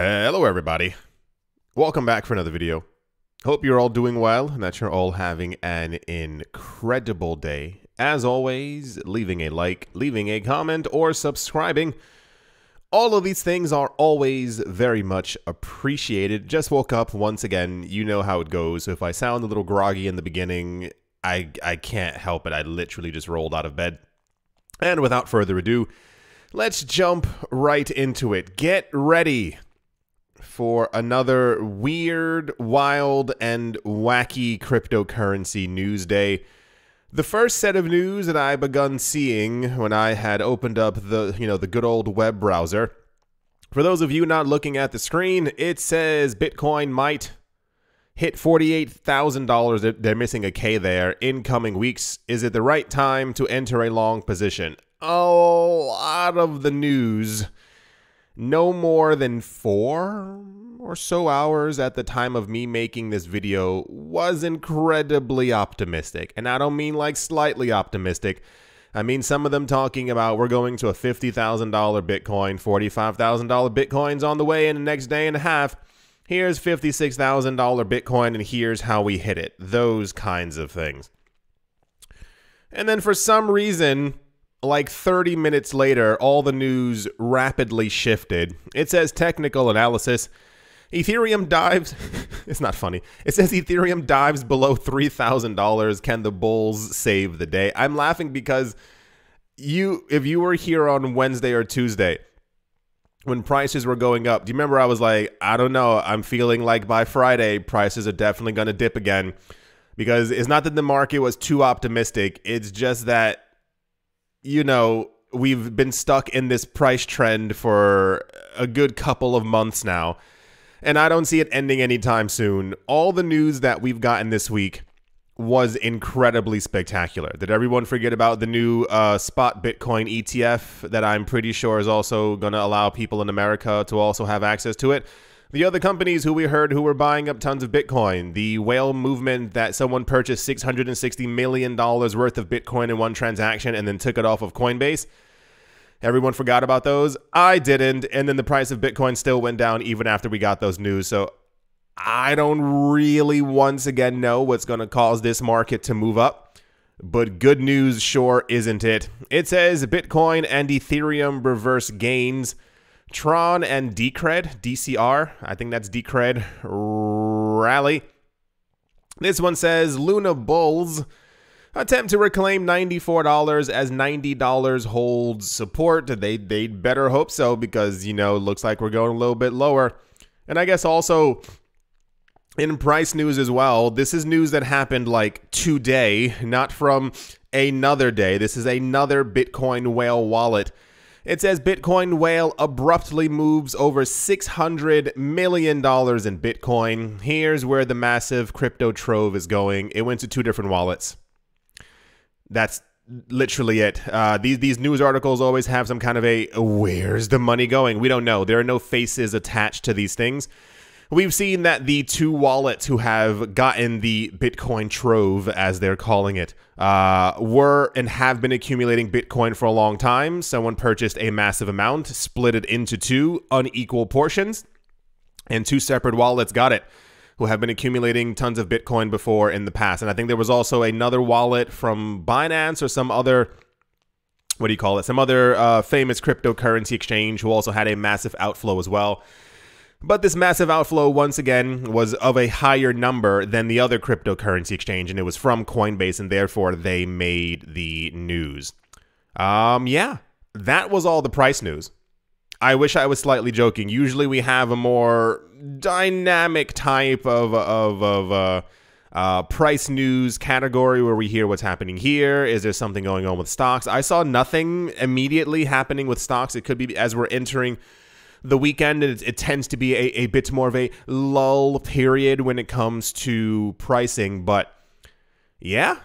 Hello everybody. Welcome back for another video. Hope you're all doing well and that you're all having an incredible day. As always, leaving a like, leaving a comment, or subscribing. All of these things are always very much appreciated. Just woke up once again. You know how it goes. So if I sound a little groggy in the beginning, I can't help it. I literally just rolled out of bed. And without further ado, let's jump right into it. Get ready for another weird, wild, and wacky cryptocurrency news day. The first set of news that I begun seeing when I had opened up the good old web browser. For those of you not looking at the screen, it says Bitcoin might hit $48,000. They're missing a K there in coming weeks. Is it the right time to enter a long position? A lot of the news, no more than 4 or so hours at the time of me making this video, was incredibly optimistic. And I don't mean like slightly optimistic. I mean some of them talking about we're going to a $50,000 Bitcoin, $45,000 Bitcoin's on the way in the next day and a half. Here's $56,000 Bitcoin and here's how we hit it. Those kinds of things. And then for some reason, like 30 minutes later, all the news rapidly shifted. It says technical analysis. Ethereum dives. It's not funny. It says Ethereum dives below $3,000. Can the bulls save the day? I'm laughing because if you were here on Wednesday or Tuesday when prices were going up, do you remember I was like, I don't know. I'm feeling like by Friday, prices are definitely going to dip again, because it's not that the market was too optimistic. It's just that, you know, we've been stuck in this price trend for a good couple of months now, and I don't see it ending anytime soon. All the news that we've gotten this week was incredibly spectacular. Did everyone forget about the new spot Bitcoin ETF that I'm pretty sure is also going to allow people in America to also have access to it? The other companies who we heard who were buying up tons of Bitcoin, the whale movement that someone purchased $660 million worth of Bitcoin in one transaction and then took it off of Coinbase. Everyone forgot about those. I didn't. And then the price of Bitcoin still went down even after we got those news. So I don't really once again know what's going to cause this market to move up. But good news sure isn't it. It says Bitcoin and Ethereum reverse gains. Tron and Decred, DCR, I think that's Decred, rally. This one says Luna Bulls attempt to reclaim $94 as $90 holds support. They'd better hope so, because, you know, looks like we're going a little bit lower. And I guess also in price news as well, this is news that happened like today, not from another day. This is another Bitcoin whale wallet. It says Bitcoin whale abruptly moves over $600 million in Bitcoin. Here's where the massive crypto trove is going. It went to 2 different wallets. That's literally it. These news articles always have some kind of a, where's the money going? We don't know. There are no faces attached to these things. We've seen that the 2 wallets who have gotten the Bitcoin trove, as they're calling it, were and have been accumulating Bitcoin for a long time. Someone purchased a massive amount, split it into 2 unequal portions, and 2 separate wallets got it, who have been accumulating tons of Bitcoin before in the past. And I think there was also another wallet from Binance or some other, some other famous cryptocurrency exchange who also had a massive outflow as well. But this massive outflow, once again, was of a higher number than the other cryptocurrency exchange, and it was from Coinbase, and therefore they made the news. Yeah, that was all the price news. I wish I was slightly joking. Usually we have a more dynamic type of price news category where we hear what's happening here. Is there something going on with stocks? I saw nothing immediately happening with stocks. It could be as we're entering the weekend, it tends to be a bit more of a lull period when it comes to pricing. But yeah,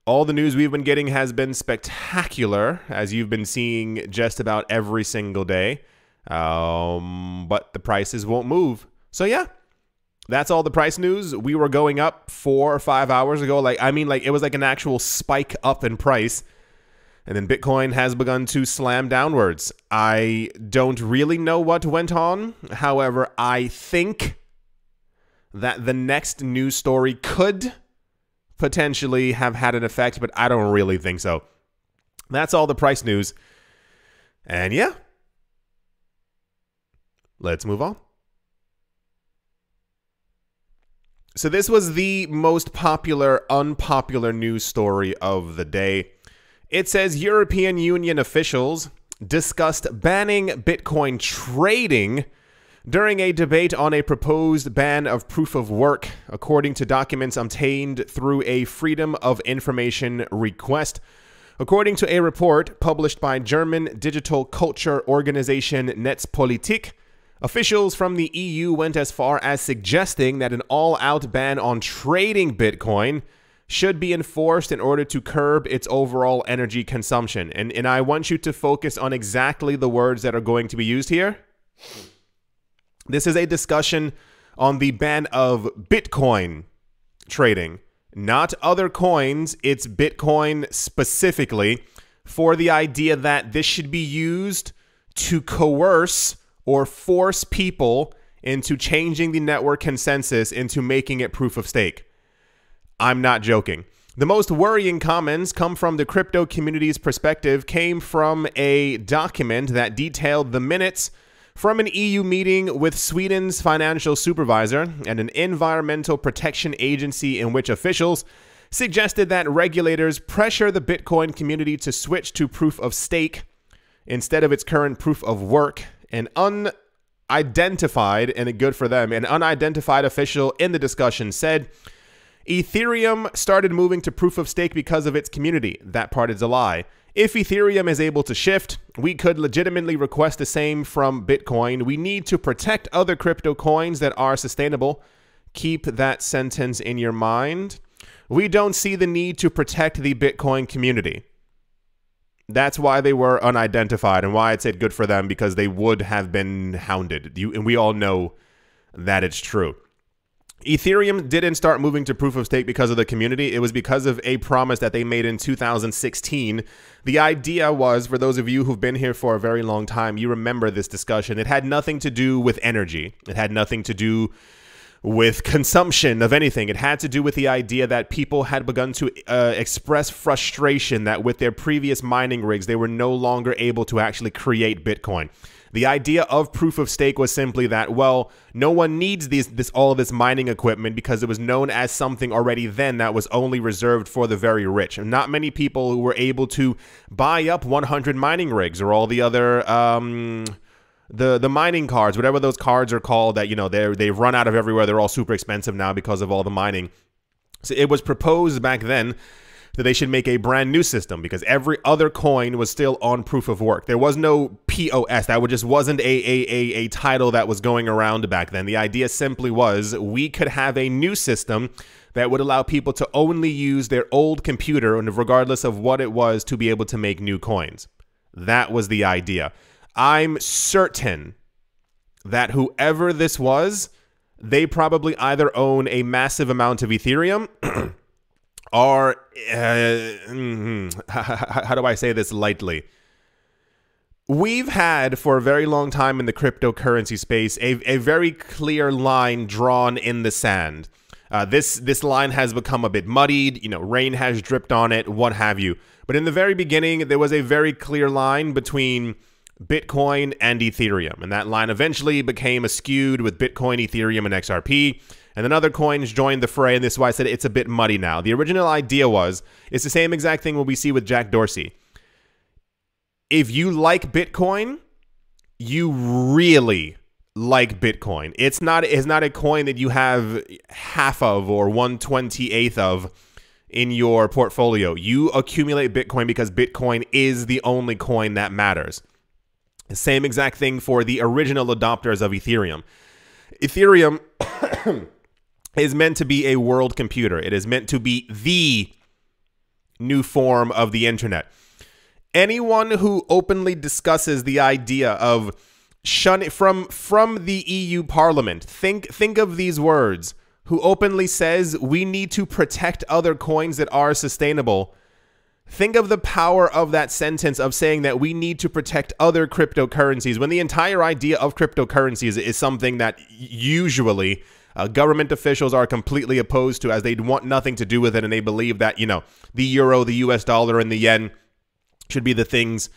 all the news we've been getting has been spectacular, as you've been seeing just about every single day. But the prices won't move. So yeah, that's all the price news. We were going up 4 or 5 hours ago. It was like an actual spike up in price. And then Bitcoin has begun to slam downwards. I don't really know what went on. However, I think that the next news story could potentially have had an effect, but I don't really think so. That's all the price news. And yeah, let's move on. So this was the most popular, unpopular news story of the day. It says European Union officials discussed banning Bitcoin trading during a debate on a proposed ban of proof of work, according to documents obtained through a Freedom of Information request. According to a report published by German digital culture organization Netzpolitik, officials from the EU went as far as suggesting that an all-out ban on trading Bitcoin should be enforced in order to curb its overall energy consumption. And I want you to focus on exactly the words that are going to be used here. This is a discussion on the ban of Bitcoin trading, not other coins. It's Bitcoin specifically, for the idea that this should be used to coerce or force people into changing the network consensus into making it proof of stake. I'm not joking. The most worrying comments come from the crypto community's perspective, came from a document that detailed the minutes from an EU meeting with Sweden's financial supervisor and an environmental protection agency, in which officials suggested that regulators pressure the Bitcoin community to switch to proof of stake instead of its current proof of work. An unidentified, and good for them, an unidentified official in the discussion said, Ethereum started moving to proof of stake because of its community. That part is a lie. If Ethereum is able to shift, we could legitimately request the same from Bitcoin. We need to protect other crypto coins that are sustainable. Keep that sentence in your mind. We don't see the need to protect the Bitcoin community. That's why they were unidentified, and why I said good for them, because they would have been hounded. And we all know that it's true. Ethereum didn't start moving to proof of stake because of the community. It was because of a promise that they made in 2016. The idea was, for those of you who've been here for a very long time, you remember this discussion. It had nothing to do with energy. It had nothing to do with consumption of anything. It had to do with the idea that people had begun to express frustration that with their previous mining rigs, they were no longer able to actually create Bitcoin. The idea of proof of stake was simply that, well, no one needs all of this mining equipment, because it was known as something already then that was only reserved for the very rich. And not many people who were able to buy up 100 mining rigs or all the other the mining cards, whatever those cards are called, that, you know, they've run out of everywhere. They're all super expensive now because of all the mining. So it was proposed back then that they should make a brand new system, because every other coin was still on proof of work. There was no POS. That just wasn't a title that was going around back then. The idea simply was we could have a new system that would allow people to only use their old computer, and regardless of what it was, to be able to make new coins. That was the idea. I'm certain that whoever this was, they probably either own a massive amount of Ethereum or, how do I say this lightly? We've had for a very long time in the cryptocurrency space a very clear line drawn in the sand. This line has become a bit muddied, you know, rain has dripped on it, what have you. But in the very beginning, there was a very clear line between Bitcoin and Ethereum, and that line eventually became skewed with Bitcoin, Ethereum, and XRP, and then other coins joined the fray, and this is why I said it's a bit muddy now. The original idea was, it's the same exact thing what we see with Jack Dorsey. If you like Bitcoin, you really like Bitcoin. It's not a coin that you have half of or 1/28th of in your portfolio. You accumulate Bitcoin because Bitcoin is the only coin that matters. The same exact thing for the original adopters of Ethereum. Ethereum is meant to be a world computer. It is meant to be the new form of the internet. Anyone who openly discusses the idea of shunning from the EU Parliament, think of these words, who openly says we need to protect other coins that are sustainable, Think of the power of that sentence of saying that we need to protect other cryptocurrencies when the entire idea of cryptocurrencies is something that usually government officials are completely opposed to, as they want nothing to do with it. And they believe that, you know, the euro, the US dollar, and the yen should be the things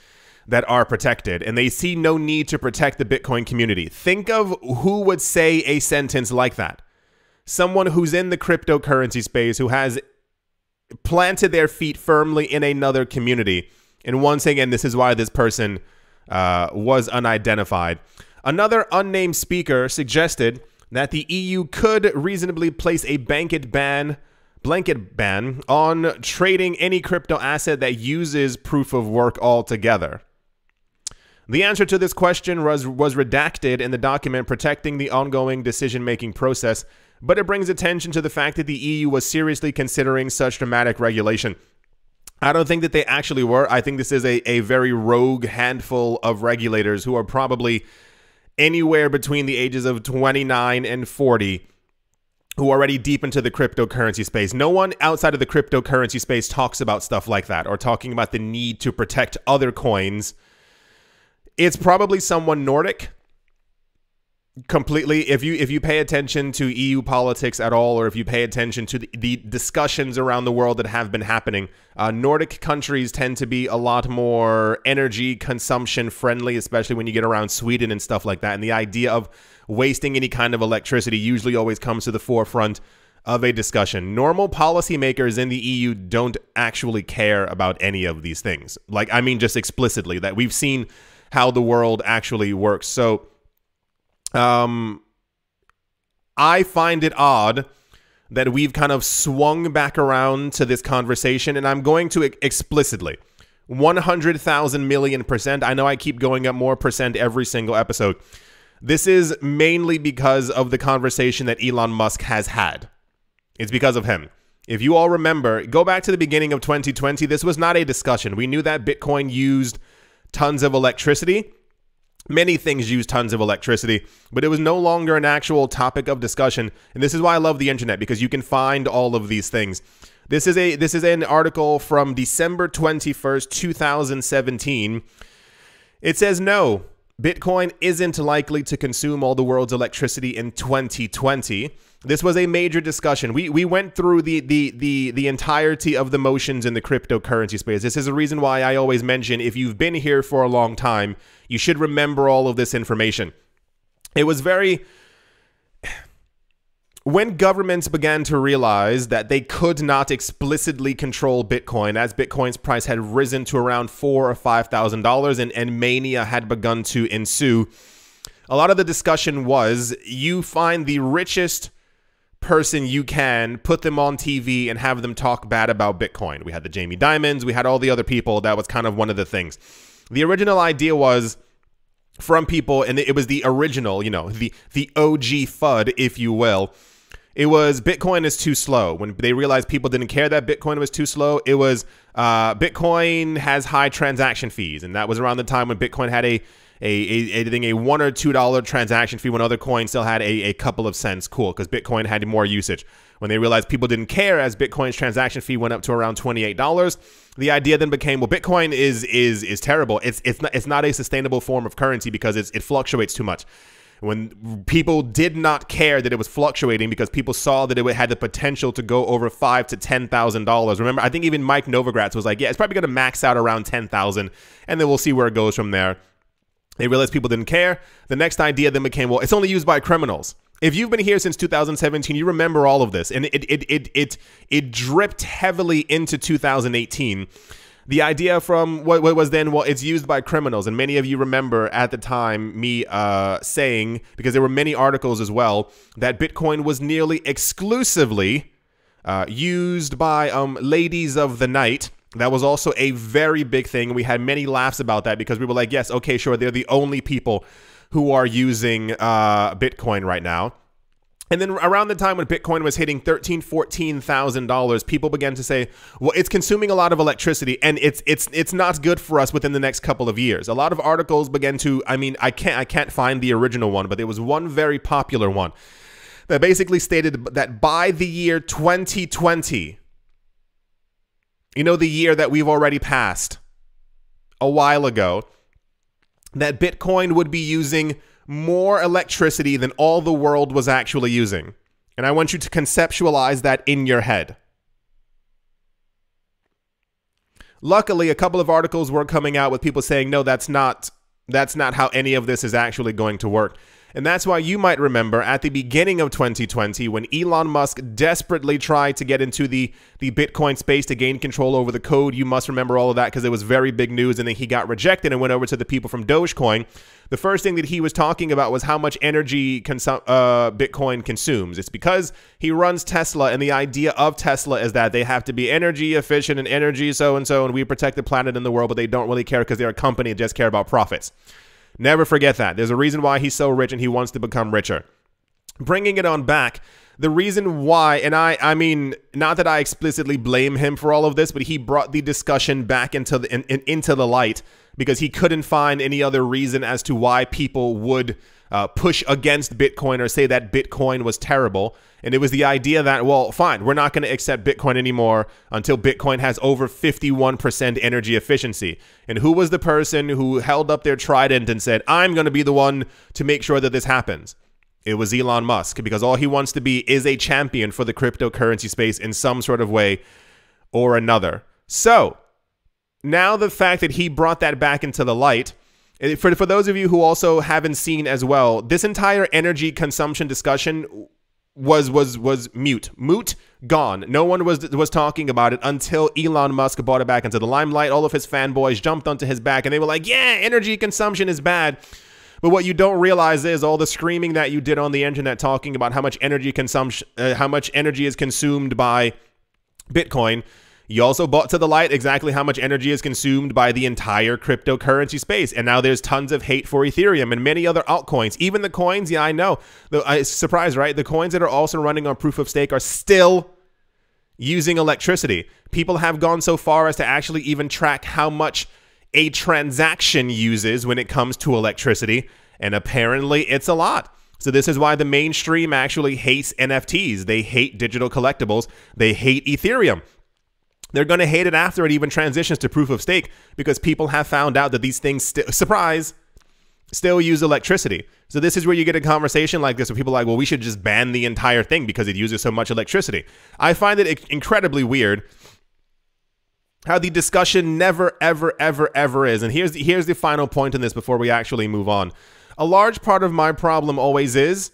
that are protected. And they see no need to protect the Bitcoin community. Think of who would say a sentence like that. Someone who's in the cryptocurrency space, who has planted their feet firmly in another community. And once again, this is why this person was unidentified. Another unnamed speaker suggested that the EU could reasonably place a blanket ban on trading any crypto asset that uses proof of work altogether. The answer to this question was redacted in the document protecting the ongoing decision-making process, but it brings attention to the fact that the EU was seriously considering such dramatic regulation. I don't think that they actually were. I think this is a very rogue handful of regulators who are probably anywhere between the ages of 29 and 40 who are already deep into the cryptocurrency space. No one outside of the cryptocurrency space talks about stuff like that or talking about the need to protect other coins. It's probably someone Nordic. Completely, if you pay attention to EU politics at all, or if you pay attention to the discussions around the world that have been happening, Nordic countries tend to be a lot more energy consumption friendly, especially when you get around Sweden and stuff like that. And the idea of wasting any kind of electricity usually always comes to the forefront of a discussion. Normal policymakers in the EU don't actually care about any of these things. Like, I mean, just explicitly, that we've seen how the world actually works. So I find it odd that we've kind of swung back around to this conversation, and I'm going to explicitly 100,000 million%. I know I keep going up more percent every single episode. This is mainly because of the conversation that Elon Musk has had. It's because of him. If you all remember, go back to the beginning of 2020. This was not a discussion. We knew that Bitcoin used tons of electricity. Many things use tons of electricity, but it was no longer an actual topic of discussion. And this is why I love the internet, because you can find all of these things. This is an article from December 21st, 2017. It says, no, Bitcoin isn't likely to consume all the world's electricity in 2020. This was a major discussion. We went through the entirety of the motions in the cryptocurrency space. This is a reason why I always mention, if you've been here for a long time, you should remember all of this information. It was very... When governments began to realize that they could not explicitly control Bitcoin, as Bitcoin's price had risen to around $4,000 or $5,000 and mania had begun to ensue, a lot of the discussion was, you find the richest person you can, put them on TV and have them talk bad about Bitcoin. We had the Jamie Dimons, we had all the other people. That was kind of one of the things. The original idea was from people, and it was the original, you know, the OG FUD, if you will. It was Bitcoin is too slow. When they realized people didn't care that Bitcoin was too slow, it was Bitcoin has high transaction fees. And that was around the time when Bitcoin had I think a $1 or $2 transaction fee when other coins still had a couple of cents. Cool, because Bitcoin had more usage. When they realized people didn't care, as Bitcoin's transaction fee went up to around $28, the idea then became, well, Bitcoin is terrible. It's not a sustainable form of currency because it fluctuates too much. When people did not care that it was fluctuating because people saw that it had the potential to go over $5,000 to $10,000. Remember, I think even Mike Novogratz was like, yeah, it's probably going to max out around 10,000, and then we'll see where it goes from there. They realized people didn't care. The next idea then became, well, it's only used by criminals. If you've been here since 2017, you remember all of this, and it dripped heavily into 2018. The idea from what was then, well, it's used by criminals. And many of you remember at the time me saying, because there were many articles as well, that Bitcoin was nearly exclusively used by ladies of the night. That was also a very big thing. We had many laughs about that because we were like, yes, okay, sure, they're the only people who are using Bitcoin right now. And then around the time when Bitcoin was hitting $13,000, $14,000, people began to say, well, it's consuming a lot of electricity and it's not good for us within the next couple of years. A lot of articles began to, I mean, I can't find the original one, but there was one very popular one that basically stated that by the year 2020, You know, the year that we've already passed a while ago, that Bitcoin would be using more electricity than all the world was actually using. And I want you to conceptualize that in your head. Luckily, a couple of articles were coming out with people saying, no, that's not how any of this is actually going to work. And that's why you might remember at the beginning of 2020, when Elon Musk desperately tried to get into the Bitcoin space to gain control over the code. You must remember all of that because it was very big news, and then he got rejected and went over to the people from Dogecoin. The first thing that he was talking about was how much energy Bitcoin consumes. It's because he runs Tesla, and the idea of Tesla is that they have to be energy efficient and energy so-and-so, and we protect the planet and the world, but they don't really care because they're a company that just care about profits. Never forget that. There's a reason why he's so rich and he wants to become richer. Bringing it on back, the reason why, and I mean, not that I explicitly blame him for all of this, but he brought the discussion back into the light because he couldn't find any other reason as to why people would push against Bitcoin or say that Bitcoin was terrible. And it was the idea that, well, fine, we're not going to accept Bitcoin anymore until Bitcoin has over 51% energy efficiency. And who was the person who held up their trident and said, I'm going to be the one to make sure that this happens? It was Elon Musk, because all he wants to be is a champion for the cryptocurrency space in some sort of way or another. So now the fact that he brought that back into the light, for those of you who also haven't seen as well, this entire energy consumption discussion was moot, gone. No one was talking about it until Elon Musk brought it back into the limelight. All of his fanboys jumped onto his back and they were like, yeah, energy consumption is bad. But what you don't realize is all the screaming that you did on the internet talking about how much energy consumption, how much energy is consumed by Bitcoin. You also brought to the light exactly how much energy is consumed by the entire cryptocurrency space. And now there's tons of hate for Ethereum and many other altcoins. Even the coins, yeah, I know. It's surprised, right? The coins that are also running on proof of stake are still using electricity. People have gone so far as to actually even track how much a transaction uses when it comes to electricity. And apparently it's a lot. So this is why the mainstream actually hates NFTs. They hate digital collectibles. They hate Ethereum. They're going to hate it after it even transitions to proof of stake because people have found out that these things, surprise, still use electricity. So this is where you get a conversation like this where people are like, well, we should just ban the entire thing because it uses so much electricity. I find it incredibly weird how the discussion never, ever, ever, ever is. And here's the final point in this before we actually move on. A large part of my problem always is,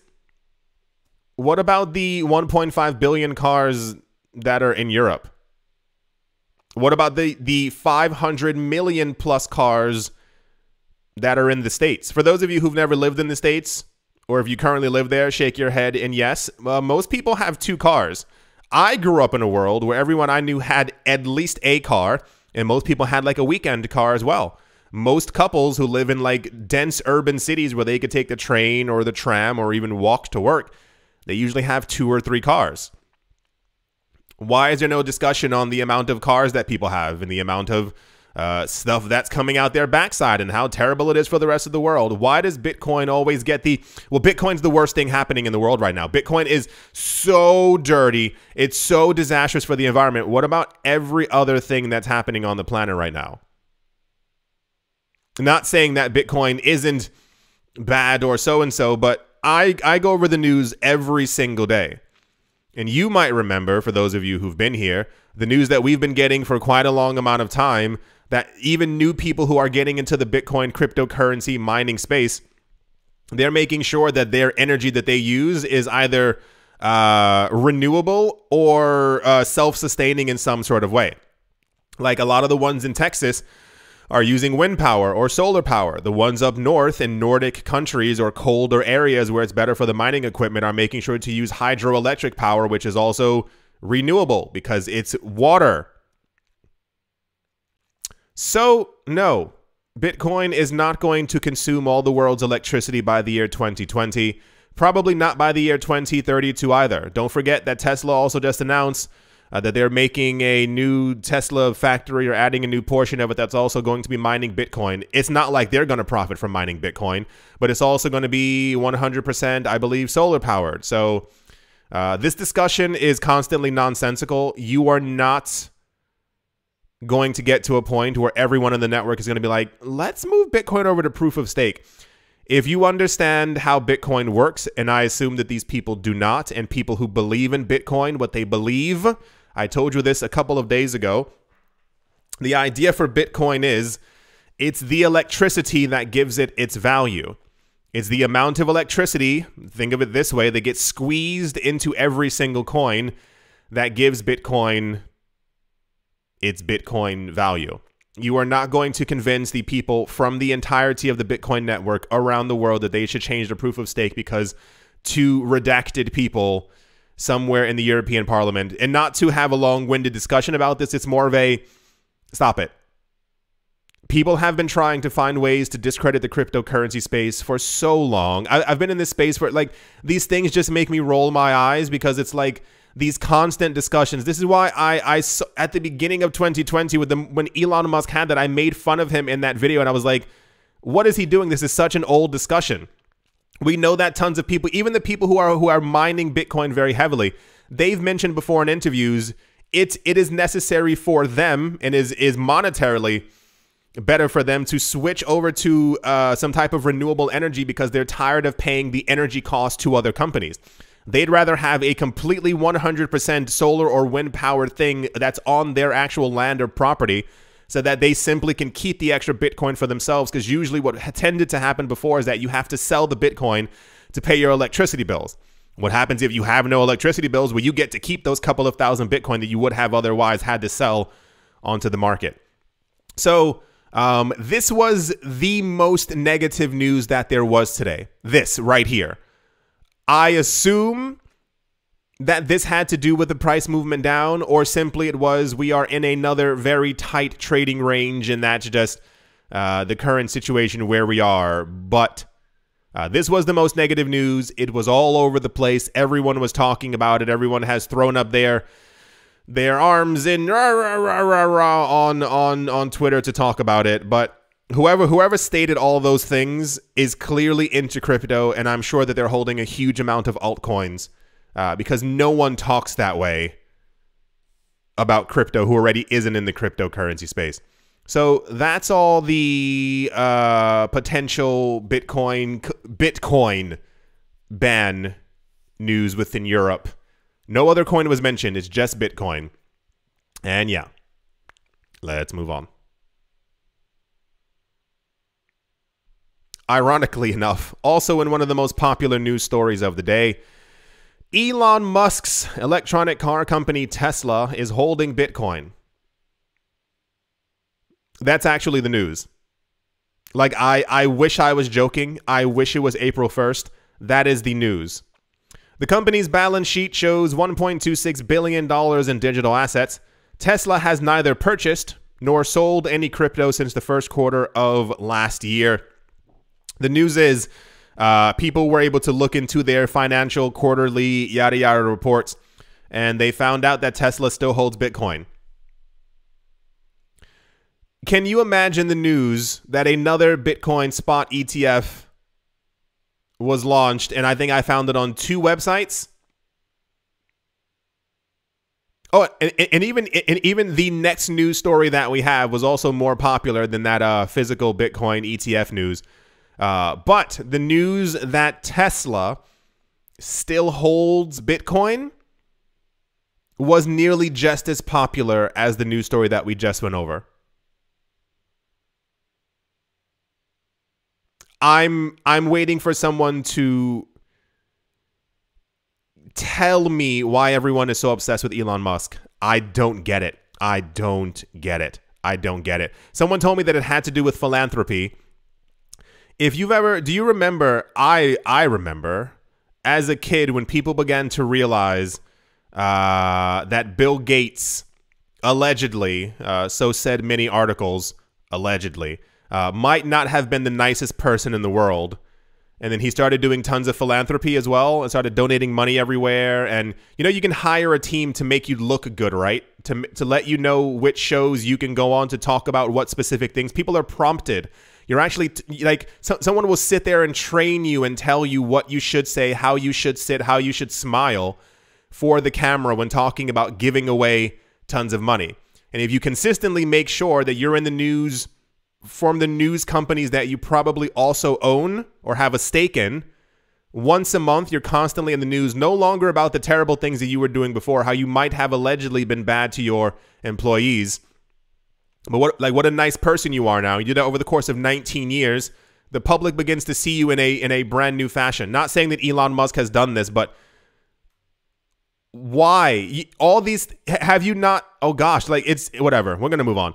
what about the 1.5 billion cars that are in Europe? What about the 500 million plus cars that are in the States? For those of you who've never lived in the States, or if you currently live there, shake your head and yes. Most people have 2 cars. I grew up in a world where everyone I knew had at least a car, and most people had like a weekend car as well. Most couples who live in like dense urban cities where they could take the train or the tram or even walk to work, they usually have 2 or 3 cars. Why is there no discussion on the amount of cars that people have and the amount of stuff that's coming out their backside and how terrible it is for the rest of the world? Why does Bitcoin always get well, Bitcoin's the worst thing happening in the world right now. Bitcoin is so dirty. It's so disastrous for the environment. What about every other thing that's happening on the planet right now? Not saying that Bitcoin isn't bad or so-and-so, but I go over the news every single day. And you might remember, for those of you who've been here, the news that we've been getting for quite a long amount of time, that even new people who are getting into the Bitcoin cryptocurrency mining space, they're making sure that their energy that they use is either renewable or self-sustaining in some sort of way. Like a lot of the ones in Texas are using wind power or solar power. The ones up north in Nordic countries or colder areas where it's better for the mining equipment are making sure to use hydroelectric power, which is also renewable because it's water. So, no, Bitcoin is not going to consume all the world's electricity by the year 2020. Probably not by the year 2032 either. Don't forget that Tesla also just announced that they're making a new Tesla factory or adding a new portion of it that's also going to be mining Bitcoin. It's not like they're going to profit from mining Bitcoin, but it's also going to be 100%, I believe, solar powered. So this discussion is constantly nonsensical. You are not going to get to a point where everyone in the network is going to be like, let's move Bitcoin over to proof of stake. If you understand how Bitcoin works, and I assume that these people do not, and people who believe in Bitcoin, what they believe, I told you this a couple of days ago, the idea for Bitcoin is it's the electricity that gives it its value. It's the amount of electricity, think of it this way, that gets squeezed into every single coin that gives Bitcoin its Bitcoin value. You are not going to convince the people from the entirety of the Bitcoin network around the world that they should change the proof of stake because two redacted people somewhere in the European Parliament, and not to have a long-winded discussion about this, it's more of a, stop it. People have been trying to find ways to discredit the cryptocurrency space for so long. I've been in this space for, like, these things just make me roll my eyes because it's like these constant discussions. This is why I at the beginning of 2020 when Elon Musk had that, I made fun of him in that video and I was like, what is he doing? This is such an old discussion. We know that tons of people, even the people who are mining Bitcoin very heavily, they've mentioned before in interviews, it is necessary for them and is monetarily better for them to switch over to some type of renewable energy because they're tired of paying the energy cost to other companies. They'd rather have a completely 100% solar or wind powered thing that's on their actual land or property so that they simply can keep the extra Bitcoin for themselves, because usually what tended to happen before is that you have to sell the Bitcoin to pay your electricity bills. What happens if you have no electricity bills? Well, you get to keep those couple of thousand Bitcoin that you would have otherwise had to sell onto the market. So this was the most negative news that there was today. This right here. I assume that this had to do with the price movement down, or simply it was we are in another very tight trading range and that's just the current situation where we are. But this was the most negative news. It was all over the place. Everyone was talking about it. Everyone has thrown up their arms in on Twitter to talk about it. But whoever stated all those things is clearly into crypto, and I'm sure that they're holding a huge amount of altcoins because no one talks that way about crypto who already isn't in the cryptocurrency space. So that's all the potential Bitcoin ban news within Europe. No other coin was mentioned. It's just Bitcoin. And yeah, let's move on. Ironically enough, also in one of the most popular news stories of the day, Elon Musk's electronic car company Tesla is holding Bitcoin. That's actually the news. Like, I wish I was joking. I wish it was April 1st. That is the news. The company's balance sheet shows $1.26 billion in digital assets. Tesla has neither purchased nor sold any crypto since the first quarter of last year. The news is people were able to look into their financial quarterly yada yada reports, and they found out that Tesla still holds Bitcoin. Can you imagine the news that another Bitcoin spot ETF was launched, and I think I found it on 2 websites? Oh, and even the next news story that we have was also more popular than that physical Bitcoin ETF news. But the news that Tesla still holds Bitcoin was nearly just as popular as the news story that we just went over. I'm waiting for someone to tell me why everyone is so obsessed with Elon Musk. I don't get it. I don't get it. I don't get it. Someone told me that it had to do with philanthropy. If you've ever, do you remember, I remember as a kid when people began to realize that Bill Gates allegedly, so said many articles, allegedly, might not have been the nicest person in the world. And then he started doing tons of philanthropy as well and started donating money everywhere. And, you know, you can hire a team to make you look good, right? To let you know which shows you can go on to talk about what specific things. People are prompted. You're actually like someone will sit there and train you and tell you what you should say, how you should sit, how you should smile for the camera when talking about giving away tons of money. And if you consistently make sure that you're in the news from the news companies that you probably also own or have a stake in, once a month, you're constantly in the news, no longer about the terrible things that you were doing before, how you might have allegedly been bad to your employees. But what a nice person you are now. You did that over the course of 19 years. The public begins to see you in a brand new fashion. Not saying that Elon Musk has done this, but why? All these, have you not? Oh gosh, like it's whatever. We're going to move on.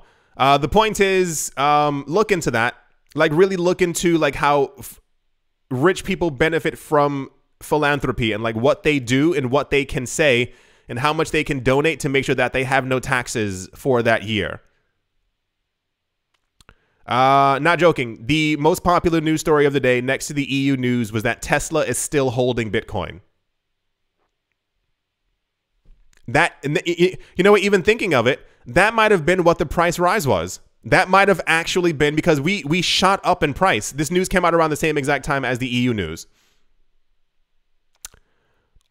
The point is, look into that. Like really look into like how rich people benefit from philanthropy and like what they do and what they can say and how much they can donate to make sure that they have no taxes for that year. Not joking. The most popular news story of the day next to the EU news was that Tesla is still holding Bitcoin. That, you know what, even thinking of it, that might have been what the price rise was. That might have actually been because we shot up in price. This news came out around the same exact time as the EU news.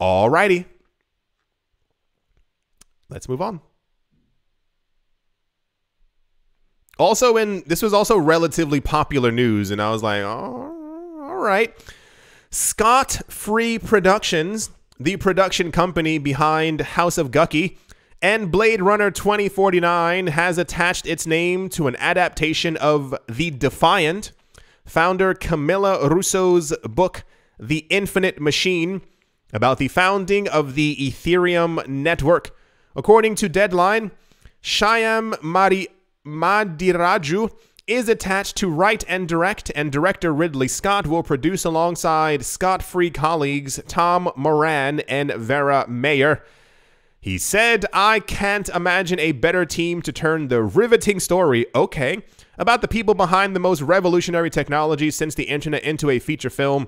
Alrighty. Let's move on. Also, this was also relatively popular news, and I was like, oh, all right. Scott Free Productions, the production company behind House of Gucci and Blade Runner 2049, has attached its name to an adaptation of The Defiant, founder Camilla Russo's book, The Infinite Machine, about the founding of the Ethereum network. According to Deadline, Shyam Madiraju is attached to write and direct, and director Ridley Scott will produce alongside Scott-free colleagues Tom Moran and Vera Mayer. He said, I can't imagine a better team to turn the riveting story, okay, about the people behind the most revolutionary technology since the internet into a feature film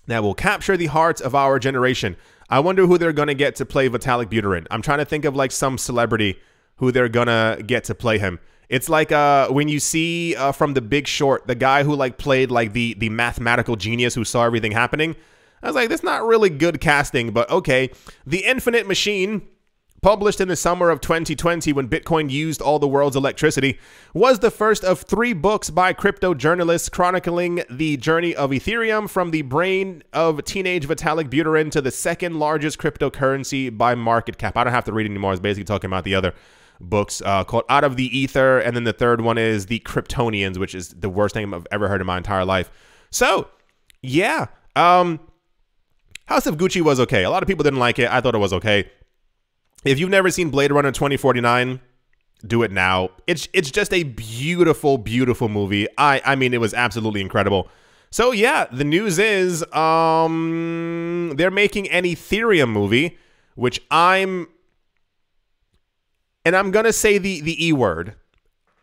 that will capture the hearts of our generation. I wonder who they're going to get to play Vitalik Buterin. I'm trying to think of like some celebrity who they're going to get to play him. It's like when you see from The Big Short, the guy who like played like the mathematical genius who saw everything happening. I was like, that's not really good casting, but okay. The Infinite Machine, published in the summer of 2020 when Bitcoin used all the world's electricity, was the first of 3 books by crypto journalists chronicling the journey of Ethereum from the brain of teenage Vitalik Buterin to the second largest cryptocurrency by market cap. I don't have to read anymore. It's basically talking about the other books called Out of the Ether, and then the third one is The Kryptonians, which is the worst name I've ever heard in my entire life. So, yeah. House of Gucci was okay. A lot of people didn't like it. I thought it was okay. If you've never seen Blade Runner 2049, do it now. It's just a beautiful, beautiful movie. I mean, it was absolutely incredible. So yeah, the news is they're making an Ethereum movie, which I'm gonna say the E word.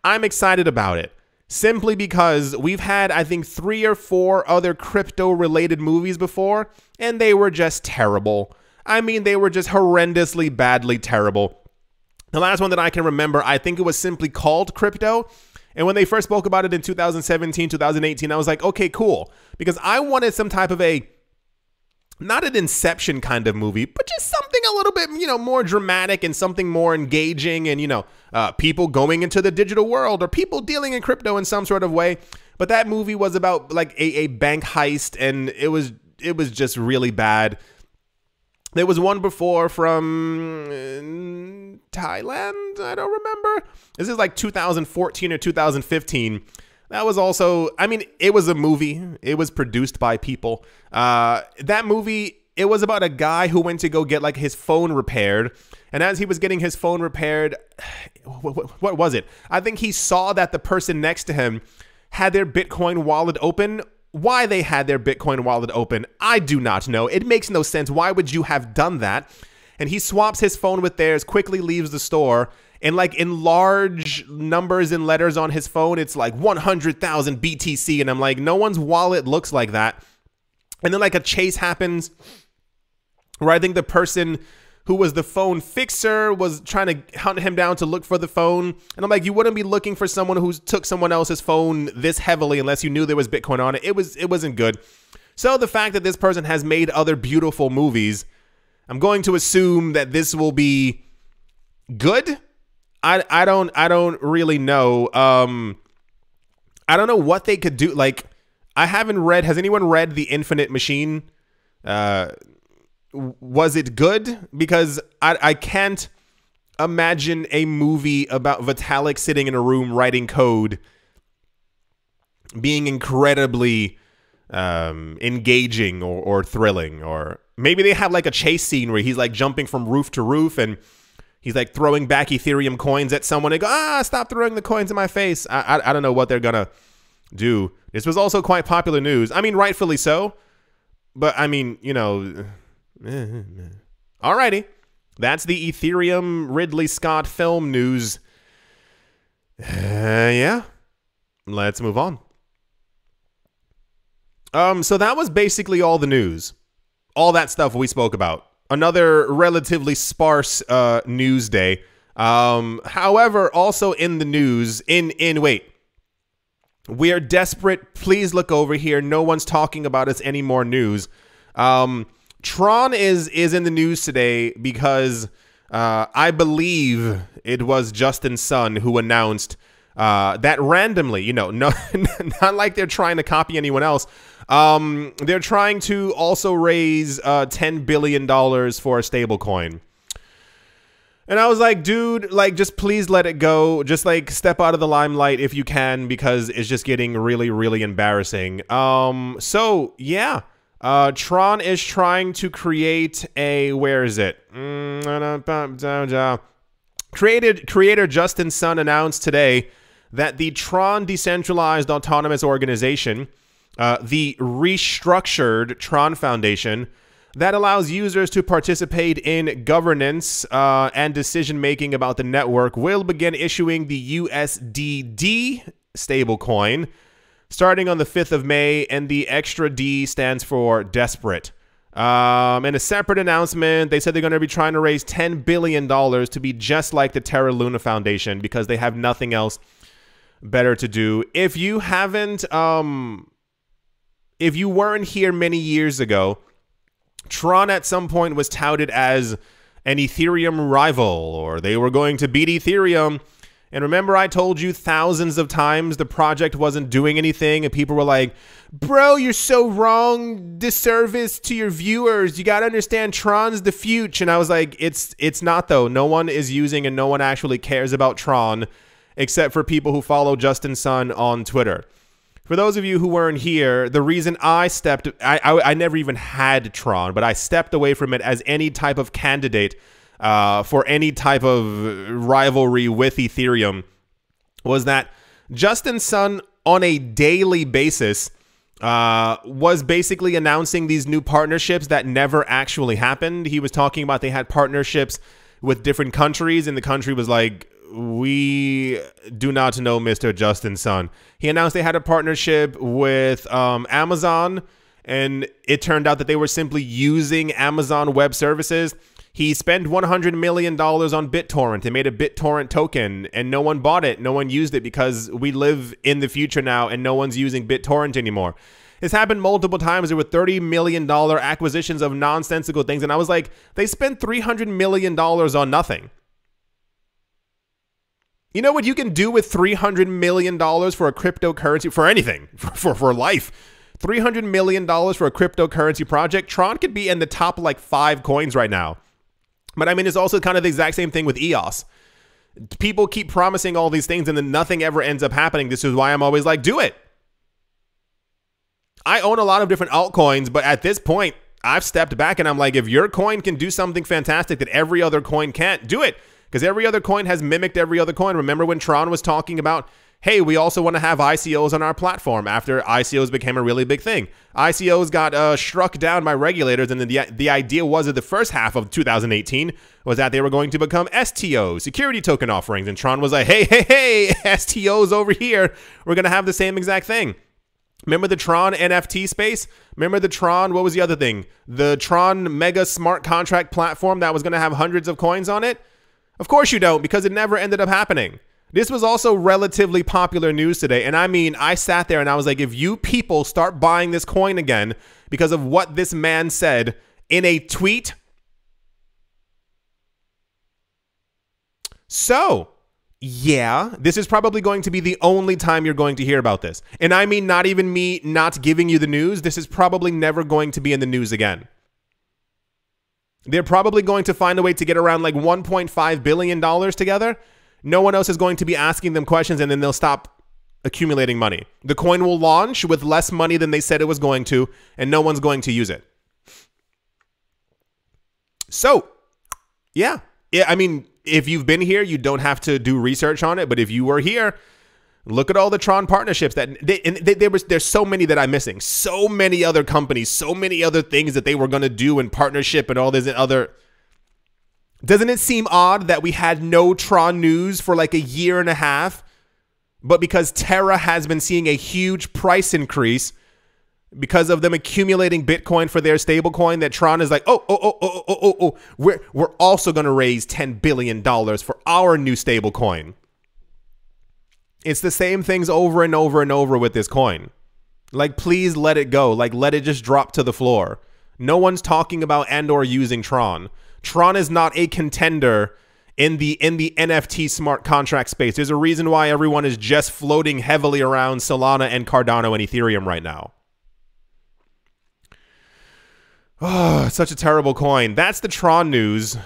I'm excited about it. Simply because we've had, I think, 3 or 4 other crypto-related movies before, and they were just terrible. I mean, they were just horrendously, badly terrible. The last one that I can remember, I think it was simply called Crypto. And when they first spoke about it in 2017, 2018, I was like, okay, cool. Because I wanted some type of not an Inception kind of movie, but just something a little bit, more dramatic and something more engaging and, people going into the digital world or people dealing in crypto in some sort of way. But that movie was about like a bank heist, and it was just really bad. There was one before from Thailand. I don't remember. This is like 2014 or 2015. That was also, I mean, it was a movie. It was produced by people. That movie, it was about a guy who went to go get like his phone repaired. And as he was getting his phone repaired, what was it? I think he saw that the person next to him had their Bitcoin wallet open. Why they had their Bitcoin wallet open, I do not know. It makes no sense. Why would you have done that? And he swaps his phone with theirs, quickly leaves the store, and like in large numbers and letters on his phone, it's like 100,000 BTC. And I'm like, no one's wallet looks like that. And then like a chase happens where I think the person who was the phone fixer was trying to hunt him down to look for the phone. And I'm like, you wouldn't be looking for someone who took someone else's phone this heavily unless you knew there was Bitcoin on it. It wasn't good. So the fact that this person has made other beautiful movies, I'm going to assume that this will be good. I don't really know. I don't know what they could do. Like, I haven't read. Has anyone read The Infinite Machine? Was it good? Because I can't imagine a movie about Vitalik sitting in a room writing code being incredibly engaging or thrilling. Or maybe they have like a chase scene where he's like jumping from roof to roof and he's like throwing back Ethereum coins at someone and go, stop throwing the coins in my face. I don't know what they're gonna do. This was also quite popular news. I mean, rightfully so. But I mean, you know, alrighty. That's the Ethereum Ridley Scott film news. Yeah. Let's move on. So that was basically all the news. All that stuff we spoke about. Another relatively sparse news day. However, also in the news, wait. We are desperate. Please look over here. No one's talking about us any more news. Tron is in the news today because I believe it was Justin Sun who announced that randomly, you know, no, not like they're trying to copy anyone else. They're trying to also raise $10 billion for a stablecoin. And I was like, dude, like, just please let it go. Just like step out of the limelight if you can, because it's just getting really, really embarrassing. So yeah, Tron is trying to create a, where is it? Creator Justin Sun announced today that the Tron Decentralized Autonomous Organization, the restructured Tron Foundation, that allows users to participate in governance and decision-making about the network, will begin issuing the USDD stablecoin starting on the 5th of May, and the extra D stands for desperate. In a separate announcement, they said they're going to be trying to raise $10 billion to be just like the Terra Luna Foundation because they have nothing else better to do. If you haven't, if you weren't here many years ago, Tron at some point was touted as an Ethereum rival, or they were going to beat Ethereum. And remember, I told you thousands of times the project wasn't doing anything, and people were like, bro, you're so wrong. Disservice to your viewers. You got to understand Tron's the future. And I was like, it's not, though. No one is using and no one actually cares about Tron except for people who follow Justin Sun on Twitter. For those of you who weren't here, the reason I never even had Tron, but I stepped away from it as any type of candidate for any type of rivalry with Ethereum was that Justin Sun on a daily basis was basically announcing these new partnerships that never actually happened. He was talking about they had partnerships with different countries, and the country was like, we do not know Mr. Justin Sun. He announced they had a partnership with Amazon, and it turned out that they were simply using Amazon Web Services. He spent $100 million on BitTorrent and made a BitTorrent token, and no one bought it. No one used it because we live in the future now, and no one's using BitTorrent anymore. This happened multiple times. There were $30 million acquisitions of nonsensical things, and I was like, they spent $300 million on nothing. You know what you can do with $300 million for a cryptocurrency, for anything, for life? $300 million for a cryptocurrency project? Tron could be in the top like 5 coins right now. But I mean, it's also kind of the exact same thing with EOS. People keep promising all these things and then nothing ever ends up happening. This is why I'm always like, do it. I own a lot of different altcoins, but at this point, I've stepped back and I'm like, if your coin can do something fantastic that every other coin can't, do it. Because every other coin has mimicked every other coin. Remember when Tron was talking about, hey, we also want to have ICOs on our platform after ICOs became a really big thing. ICOs got struck down by regulators, and then the idea was that the first half of 2018 was that they were going to become STOs, security token offerings. And Tron was like, hey, STOs over here. We're going to have the same exact thing. Remember the Tron NFT space? Remember the Tron, what was the other thing? The Tron Mega Smart Contract platform that was going to have hundreds of coins on it? Of course you don't, because it never ended up happening. This was also relatively popular news today. And I mean, I sat there and I was like, if you people start buying this coin again because of what this man said in a tweet. So, yeah, this is probably going to be the only time you're going to hear about this. And I mean, not even me not giving you the news. This is probably never going to be in the news again. They're probably going to find a way to get around like $1.5 billion together. No one else is going to be asking them questions, and then they'll stop accumulating money. The coin will launch with less money than they said it was going to, and no one's going to use it. So, yeah. I mean, if you've been here, you don't have to do research on it. But if you were here, look at all the Tron partnerships that there's so many that I'm missing. So many other companies, so many other things that they were going to do in partnership and all this and other. Doesn't it seem odd that we had no Tron news for like a year and a half? But because Terra has been seeing a huge price increase because of them accumulating Bitcoin for their stablecoin, that Tron is like, we're also going to raise $10 billion for our new stablecoin. It's the same things over and over and over with this coin. Like, please let it go. Like, let it just drop to the floor. No one's talking about and or using Tron. Tron is not a contender in the NFT smart contract space. There's a reason why everyone is just floating heavily around Solana and Cardano and Ethereum right now. Oh, such a terrible coin. That's the Tron news.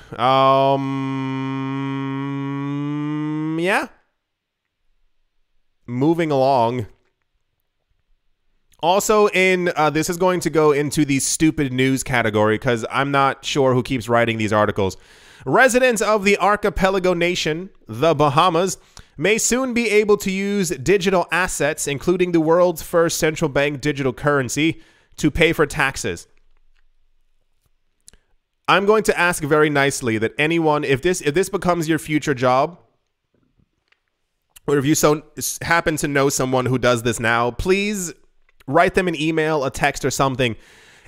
Yeah. Moving along. Also this is going to go into the stupid news category because I'm not sure who keeps writing these articles. Residents of the archipelago nation, the Bahamas, may soon be able to use digital assets, including the world's first central bank digital currency, to pay for taxes. I'm going to ask very nicely that anyone, if this becomes your future job, or if you happen to know someone who does this now, please write them an email, a text, or something,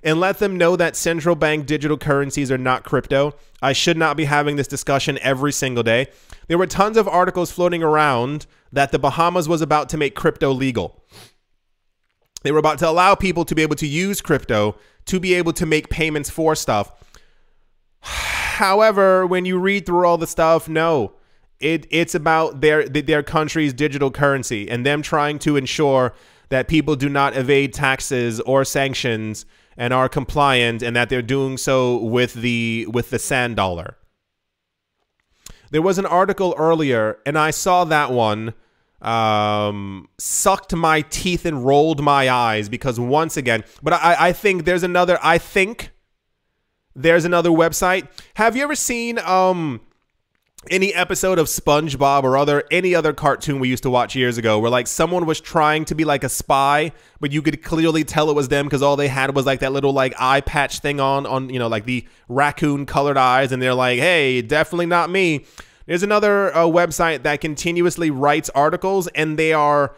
and let them know that central bank digital currencies are not crypto. I should not be having this discussion every single day. There were tons of articles floating around that the Bahamas was about to make crypto legal. They were about to allow people to be able to use crypto to be able to make payments for stuff. However, when you read through all the stuff, no, it's about their country's digital currency and them trying to ensure that people do not evade taxes or sanctions and are compliant, and that they're doing so with the sand dollar. There was an article earlier, and I saw that one, sucked my teeth and rolled my eyes because once again, but I think there's another website. Have you ever seen any episode of SpongeBob or any other cartoon we used to watch years ago where like someone was trying to be like a spy, but you could clearly tell it was them because all they had was like that little like eye patch thing on, you know, like the raccoon colored eyes, and they're like, hey, definitely not me. There's another website that continuously writes articles, and they are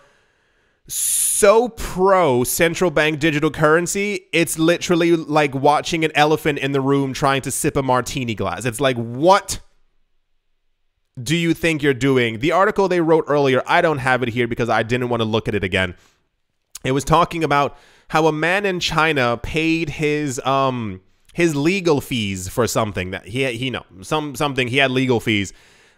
so pro central bank digital currency. It's literally like watching an elephant in the room trying to sip a martini glass. It's like, what do you think you're doing? The article they wrote earlier, I don't have it here because I didn't want to look at it again. It was talking about how a man in China paid his legal fees for something that he had legal fees,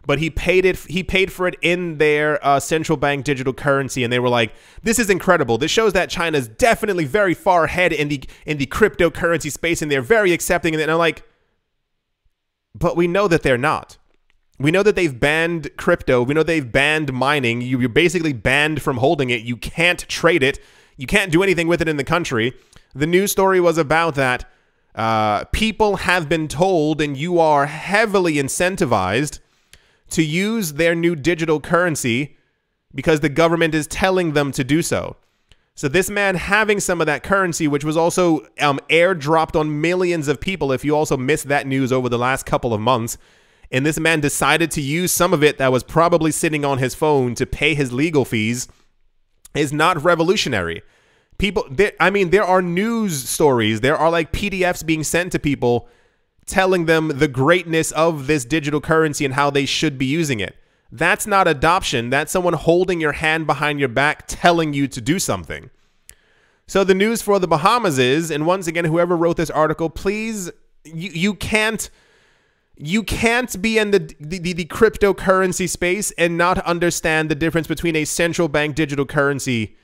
but he paid for it in their central bank digital currency, and they were like, this is incredible. This shows that China's definitely very far ahead in the cryptocurrency space, and they're very accepting. And I'm like, but we know that they're not. We know that they've banned crypto. We know they've banned mining. You're basically banned from holding it. You can't trade it. You can't do anything with it in the country. The news story was about that. People have been told, and you are heavily incentivized to use their new digital currency because the government is telling them to do so. So this man having some of that currency, which was also airdropped on millions of people, if you also missed that news over the last couple of months, and this man decided to use some of it that was probably sitting on his phone to pay his legal fees, is not revolutionary. There are news stories. There are like PDFs being sent to people telling them the greatness of this digital currency and how they should be using it. That's not adoption. That's someone holding your hand behind your back telling you to do something. So the news for the Bahamas is, and once again, whoever wrote this article, please, you can't You can't be in the cryptocurrency space and not understand the difference between a central bank digital currency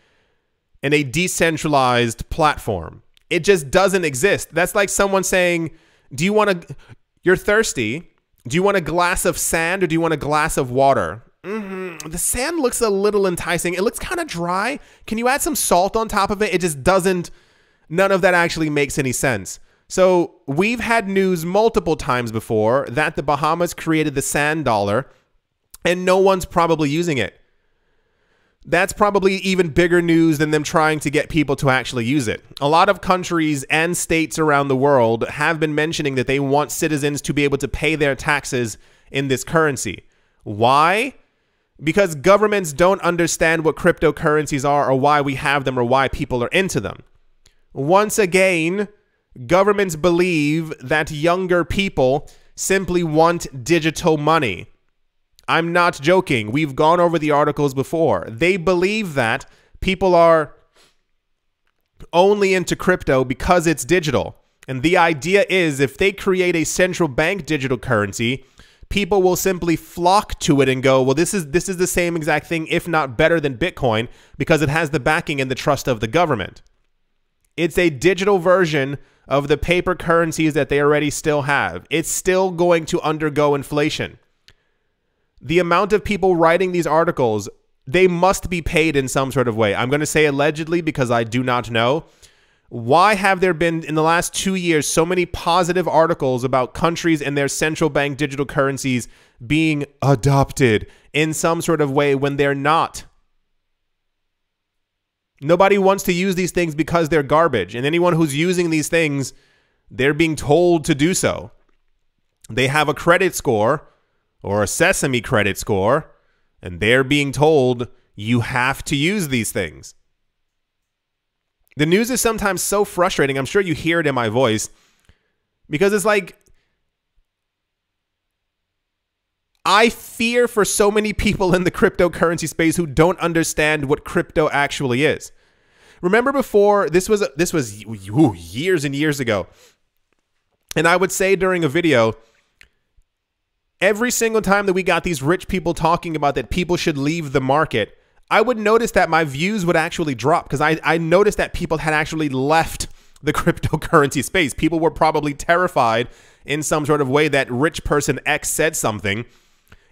and a decentralized platform. It just doesn't exist. That's like someone saying, you're thirsty. Do you want a glass of sand or do you want a glass of water? The sand looks a little enticing. It looks kind of dry. Can you add some salt on top of it? It just doesn't, none of that actually makes any sense. So we've had news multiple times before that the Bahamas created the sand dollar and no one's probably using it. That's probably even bigger news than them trying to get people to actually use it. A lot of countries and states around the world have been mentioning that they want citizens to be able to pay their taxes in this currency. Why? Because governments don't understand what cryptocurrencies are or why we have them or why people are into them. Once again, governments believe that younger people simply want digital money. I'm not joking. We've gone over the articles before. They believe that people are only into crypto because it's digital. And the idea is if they create a central bank digital currency, people will simply flock to it and go, well, this is the same exact thing, if not better than Bitcoin, because it has the backing and the trust of the government. It's a digital version of the paper currencies that they already still have. It's still going to undergo inflation. The amount of people writing these articles, they must be paid in some sort of way. I'm going to say allegedly because I do not know. Why have there been in the last 2 years so many positive articles about countries and their central bank digital currencies being adopted in some sort of way when they're not? Nobody wants to use these things because they're garbage. And anyone who's using these things, they're being told to do so. They have a credit score or a Sesame credit score, and they're being told you have to use these things. The news is sometimes so frustrating. I'm sure you hear it in my voice because it's like, I fear for so many people in the cryptocurrency space who don't understand what crypto actually is. Remember before, this was years and years ago, and I would say during a video, every single time that we got these rich people talking about that people should leave the market, I would notice that my views would actually drop because I noticed that people had actually left the cryptocurrency space. People were probably terrified in some sort of way that rich person X said something,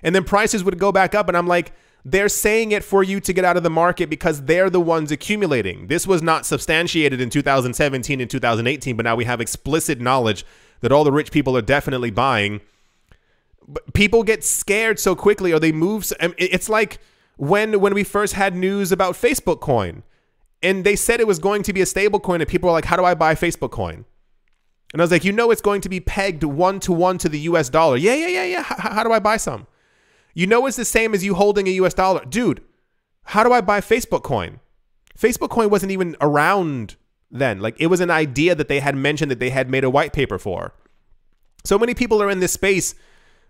and then prices would go back up. And I'm like, they're saying it for you to get out of the market because they're the ones accumulating. This was not substantiated in 2017 and 2018, but now we have explicit knowledge that all the rich people are definitely buying. But people get scared so quickly, or they move. It's like when we first had news about Facebook coin and they said it was going to be a stable coin and people were like, how do I buy Facebook coin? And I was like, it's going to be pegged 1-to-1 to the US dollar. Yeah. How do I buy some? It's the same as you holding a US dollar. Dude, how do I buy Facebook coin? Facebook coin wasn't even around then. Like, it was an idea that they had mentioned that they had made a white paper for. So many people are in this space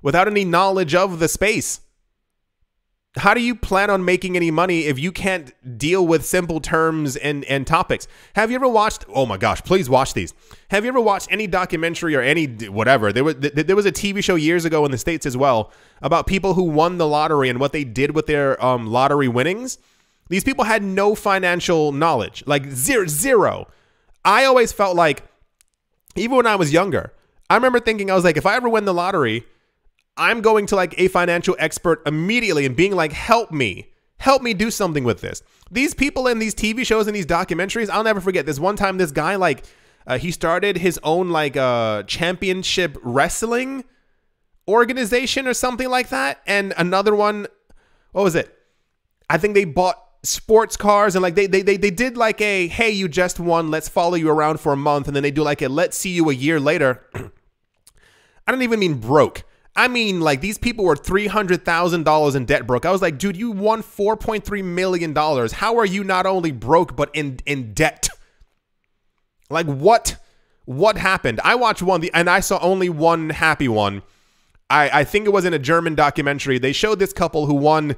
without any knowledge of the space. How do you plan on making any money if you can't deal with simple terms and topics? Have you ever watched, oh my gosh, please watch these. Have you ever watched any documentary or any whatever? There was a TV show years ago in the States as well about people who won the lottery and what they did with their lottery winnings. These people had no financial knowledge, like zero. I always felt like, even when I was younger, I remember thinking, I was like, if I ever win the lottery, I'm going to like a financial expert immediately and being like, help me do something with this. These people in these TV shows and these documentaries, I'll never forget this one time, this guy, like, he started his own like championship wrestling organization or something like that. And another one, what was it? I think they bought sports cars and like they did like a, hey, you just won, let's follow you around for a month. And then they do like a, let's see you a year later. I don't even mean broke. I mean, like, these people were $300,000 in debt broke. I was like, dude, you won $4.3 million. How are you not only broke, but in debt? Like, what happened? I watched one, and I saw only one happy one. I think it was in a German documentary. They showed this couple who won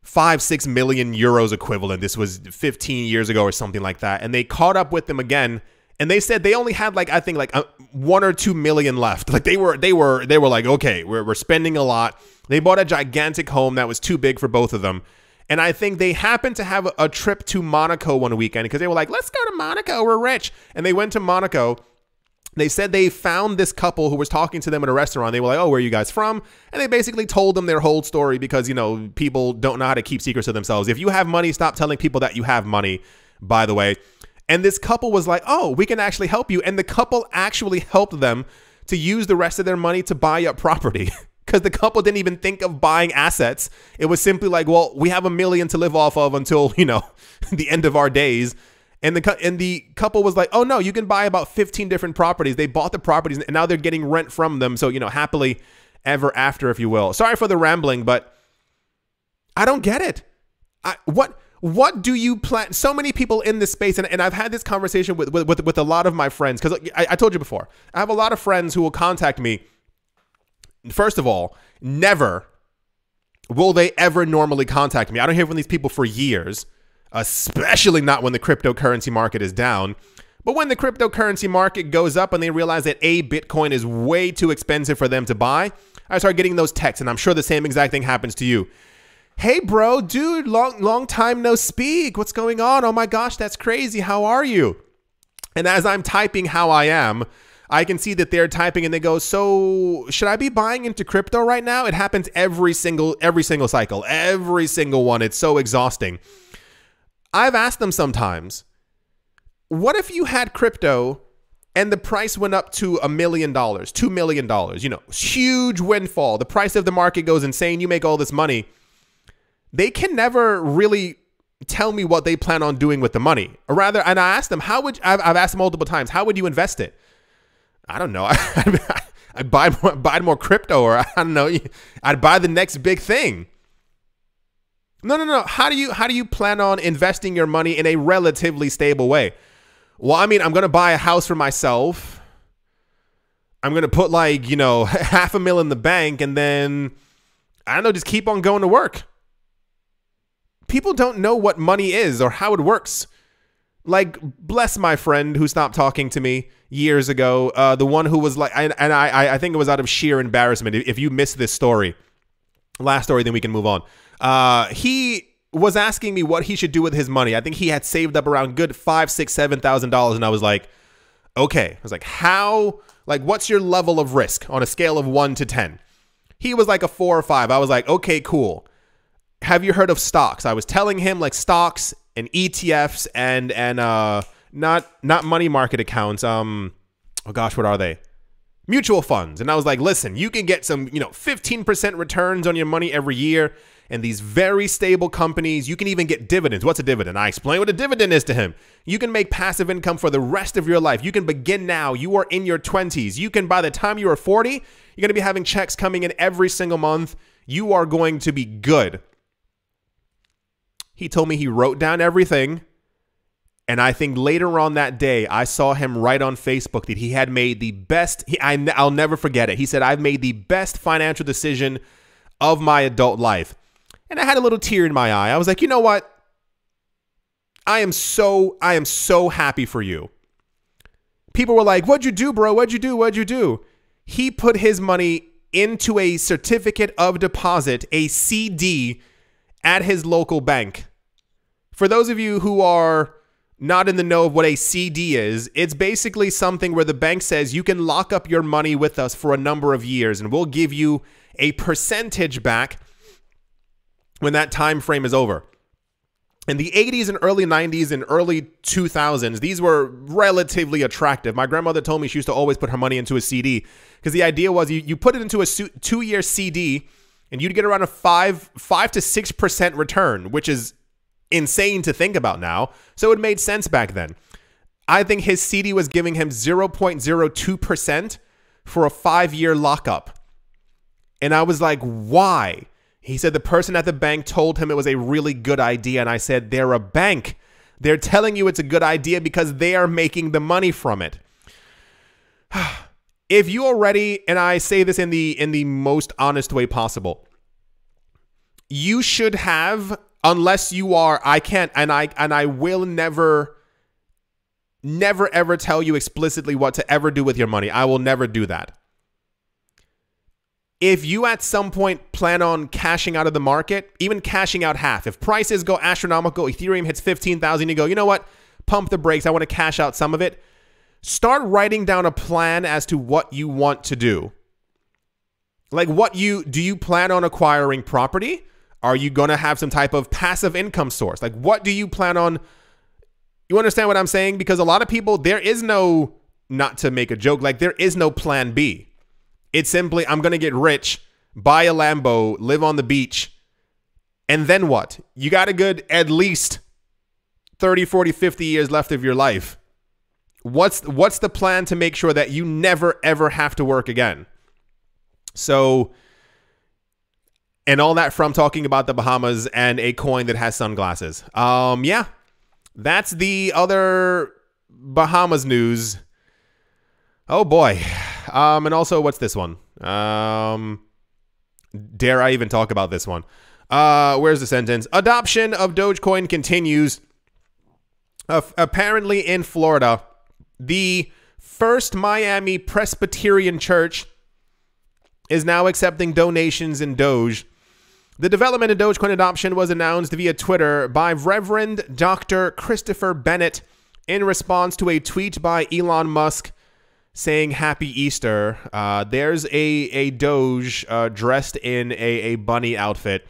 5-6 million euros equivalent. This was 15 years ago or something like that. And they caught up with them again. And they said they only had like, I think like 1 or 2 million left. Like they were like, okay, we're spending a lot. They bought a gigantic home that was too big for both of them. And I think they happened to have a trip to Monaco one weekend because they were like, let's go to Monaco, we're rich. And they went to Monaco. They said they found this couple who was talking to them at a restaurant. They were like, oh, where are you guys from? And they basically told them their whole story because, you know, people don't know how to keep secrets to themselves. If you have money, stop telling people that you have money, by the way. And this couple was like, oh, we can actually help you. And the couple actually helped them to use the rest of their money to buy up property because the couple didn't even think of buying assets. It was simply like, well, we have $1 million to live off of until, you know, the end of our days. And the couple was like, oh, no, you can buy about 15 different properties. They bought the properties and now they're getting rent from them. So, you know, happily ever after, if you will. Sorry for the rambling, but I don't get it. What do you plan? So many people in this space, and I've had this conversation with a lot of my friends, because I told you before, I have a lot of friends who will contact me. First of all, never will they ever normally contact me. I don't hear from these people for years. Especially not when the cryptocurrency market is down. But when the cryptocurrency market goes up and they realize that Bitcoin is way too expensive for them to buy, I start getting those texts, and I'm sure the same exact thing happens to you. Hey, bro, dude, long time no speak. What's going on? Oh my gosh, that's crazy. How are you? And as I'm typing how I am, I can see that they're typing and they go, so should I be buying into crypto right now? It happens every single cycle, every single one. It's so exhausting. I've asked them sometimes, what if you had crypto and the price went up to $1 million, $2 million, you know, huge windfall. The price of the market goes insane. You make all this money. They can never really tell me what they plan on doing with the money. Or rather, and I asked them, I've asked them multiple times, how would you invest it? I don't know. I'd buy more crypto, or I don't know. I'd buy the next big thing. No. How do you plan on investing your money in a relatively stable way? Well, I mean, I'm going to buy a house for myself. I'm going to put like, you know, $500,000 in the bank and then, I don't know, just keep on going to work. People don't know what money is or how it works. Like, bless my friend who stopped talking to me years ago. The one who was like, I think it was out of sheer embarrassment. If you missed this story, last story, then we can move on. He was asking me what he should do with his money. I think he had saved up around good $5,000, $6,000, $7,000. And I was like, okay. I was like, how, like, what's your level of risk on a scale of 1 to 10? He was like a 4 or 5. I was like, okay, cool. Have you heard of stocks? I was telling him like stocks and ETFs and not money market accounts. Oh gosh, what are they? Mutual funds. And I was like, listen, you can get some, you know, 15% returns on your money every year. And these very stable companies, you can even get dividends. What's a dividend? I explained what a dividend is to him. You can make passive income for the rest of your life. You can begin now. You are in your 20s. You can, by the time you are 40, you're going to be having checks coming in every single month. You are going to be good. He told me he wrote down everything. And I think later on that day, I saw him write on Facebook that he had made the best. I'll never forget it. He said, I've made the best financial decision of my adult life. And I had a little tear in my eye. I was like, you know what? I am so happy for you. People were like, what'd you do, bro? What'd you do? He put his money into a certificate of deposit, a CD, at his local bank. For those of you who are not in the know of what a CD is, it's basically something where the bank says you can lock up your money with us for a number of years and we'll give you a percentage back when that time frame is over. In the 80s and early 90s and early 2000s, these were relatively attractive. My grandmother told me she used to always put her money into a CD because the idea was you put it into a 2-year CD and you'd get around a 5 to 6% return, which is insane to think about now. So it made sense back then. I think his CD was giving him 0.02% for a 5-year lockup. And I was like, why? He said the person at the bank told him it was a really good idea. And I said, they're a bank. They're telling you it's a good idea because they are making the money from it. If you already, and I say this in the most honest way possible, you should have, unless you are, I can't, and I will never never ever tell you explicitly what to ever do with your money. I will never do that. If you at some point plan on cashing out of the market, even cashing out half, if prices go astronomical, Ethereum hits 15,000, you go, you know what? Pump the brakes. I want to cash out some of it. Start writing down a plan as to what you want to do. Like do you plan on acquiring property? Are you going to have some type of passive income source? Like what do you plan on? You understand what I'm saying? Because a lot of people, there is no, not to make a joke, like there is no plan B. It's simply, I'm going to get rich, buy a Lambo, live on the beach. And then what? You got a good at least 30, 40, 50 years left of your life. What's the plan to make sure that you never, ever have to work again? So, and all that from talking about the Bahamas and a coin that has sunglasses. Yeah, that's the other Bahamas news. Oh boy. And also, what's this one? Dare I even talk about this one? Where's the sentence? Adoption of Dogecoin continues. Apparently in Florida, the First Miami Presbyterian Church is now accepting donations in Doge. The development of Dogecoin adoption was announced via Twitter by Reverend Dr. Christopher Bennett in response to a tweet by Elon Musk saying Happy Easter. There's a Doge dressed in a bunny outfit,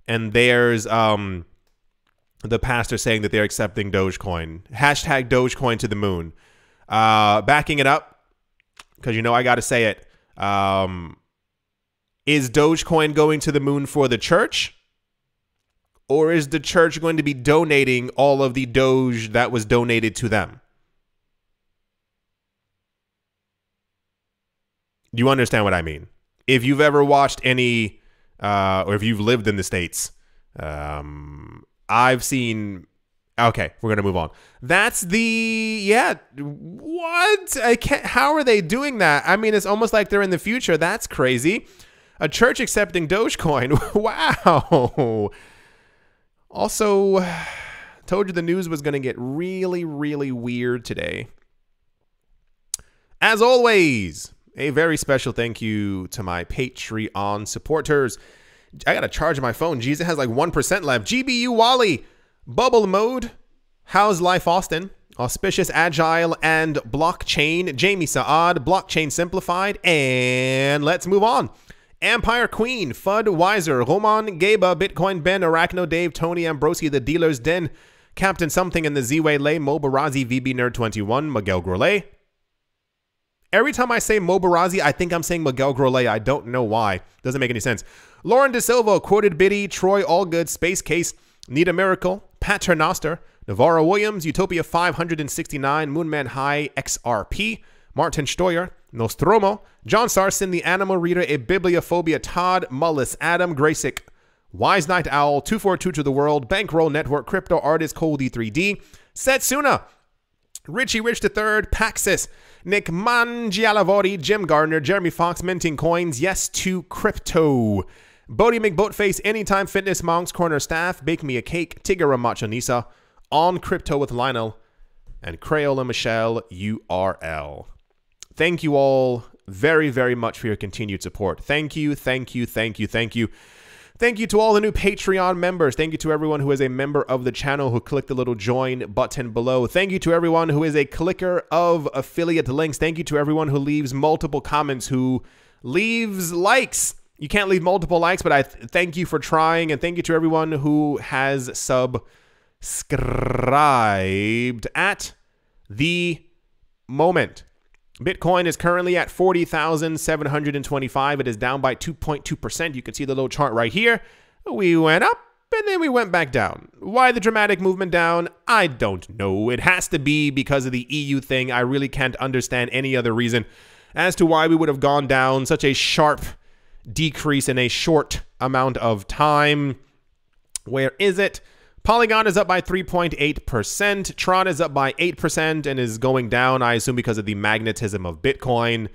and there's the pastor saying that they're accepting Dogecoin. Hashtag Dogecoin to the moon. Backing it up, because you know I got to say it. Is Dogecoin going to the moon for the church? Or is the church going to be donating all of the Doge that was donated to them? You understand what I mean? If you've ever watched any, or if you've lived in the States, I've seen... Okay, we're going to move on. That's the... Yeah, what? How are they doing that? I mean, it's almost like they're in the future. That's crazy. A church accepting Dogecoin. Wow. Also, told you the news was going to get really, really weird today. As always, a very special thank you to my Patreon supporters. I got to charge my phone. Jeez, it has like 1% left. GBU Wally, Bubble Mode, How's Life Austin, Auspicious Agile and Blockchain, Jamie Saad, Blockchain Simplified, and let's move on. Empire Queen, Fudd Weiser, Roman Gaba, Bitcoin Ben, Arachno Dave, Tony Ambrosi, The Dealer's Den, Captain Something in the Z-Way Lay, Mobarazi, VB Nerd 21, Miguel Grolet. Every time I say Mobarazi, I think I'm saying Miguel Grolet. I don't know why. Doesn't make any sense. Lauren De Silva, Quoted Biddy, Troy Allgood, Space Case, Need a Miracle, Paternoster, Navarro Williams, Utopia 569, Moonman High, XRP, Martin Steuer, Nostromo, John Sarson, The Animal Reader, A Bibliophobia, Todd, Mullis, Adam, Graysick, Wise Night Owl, 242 to the World, Bankroll Network, Crypto Artist, Coldy 3D, Setsuna, Richie Rich III, Paxis, Nick Mangialavori, Jim Gardner, Jeremy Fox, Minting Coins, Yes to Crypto, Bodie McBoatface, Anytime Fitness, Monk's Corner Staff, Bake Me a Cake, Tigara Machanisa, On Crypto with Lionel, and Crayola Michelle URL. Thank you all very, very much for your continued support. Thank you, thank you, thank you, thank you. Thank you to all the new Patreon members. Thank you to everyone who is a member of the channel who clicked the little join button below. Thank you to everyone who is a clicker of affiliate links. Thank you to everyone who leaves multiple comments, who leaves likes. You can't leave multiple likes, but I thank you for trying. And thank you to everyone who has subscribed at the moment. Bitcoin is currently at 40,725. It is down by 2.2%. You can see the little chart right here. We went up and then we went back down. Why the dramatic movement down? I don't know. It has to be because of the EU thing. I really can't understand any other reason as to why we would have gone down such a sharp decrease in a short amount of time. Where is it? Polygon is up by 3.8%. Tron is up by 8% and is going down, I assume, because of the magnetism of Bitcoin.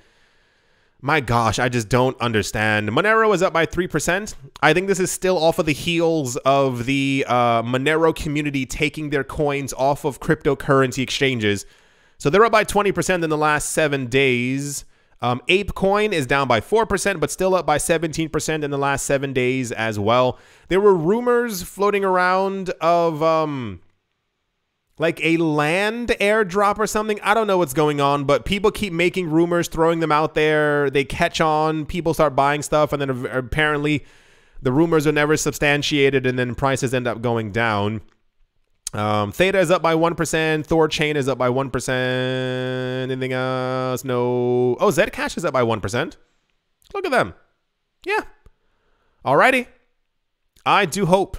My gosh, I just don't understand. Monero is up by 3%. I think this is still off of the heels of the Monero community taking their coins off of cryptocurrency exchanges So they're up by 20% in the last 7 days. ApeCoin is down by 4%, but still up by 17% in the last 7 days as well. There were rumors floating around of like a land airdrop or something. I don't know what's going on, but people keep making rumors, throwing them out there. They catch on. People start buying stuff, and then apparently the rumors are never substantiated, and then prices end up going down. Theta is up by 1%. Thorchain is up by 1%. Anything else? No. Oh, Zcash is up by 1%. Look at them. Yeah. Alrighty. I do hope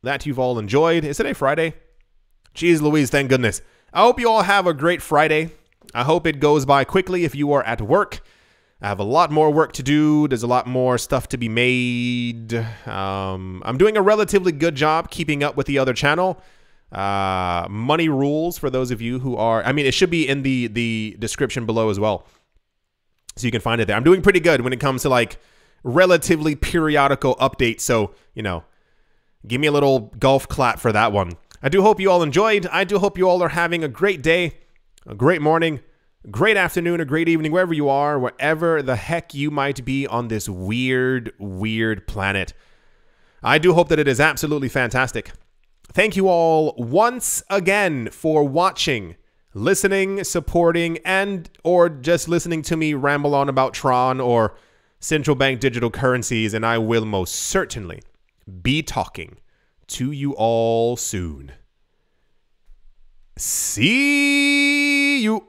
that you've all enjoyed. Is today Friday? Jeez Louise, thank goodness. I hope you all have a great Friday. I hope it goes by quickly if you are at work. I have a lot more work to do. There's a lot more stuff to be made. I'm doing a relatively good job keeping up with the other channel. Money Rules, for those of you who are... I mean, it should be in the description below as well, so you can find it there. I'm doing pretty good when it comes to, like, relatively periodical updates. So, you know, give me a little golf clap for that one. I do hope you all enjoyed. I do hope you all are having a great day, a great morning, great afternoon, a great evening, wherever you are, wherever the heck you might be on this weird, weird planet. I do hope that it is absolutely fantastic. Thank you all once again for watching, listening, supporting, and or just listening to me ramble on about Tron or central bank digital currencies, and I will most certainly be talking to you all soon. See you.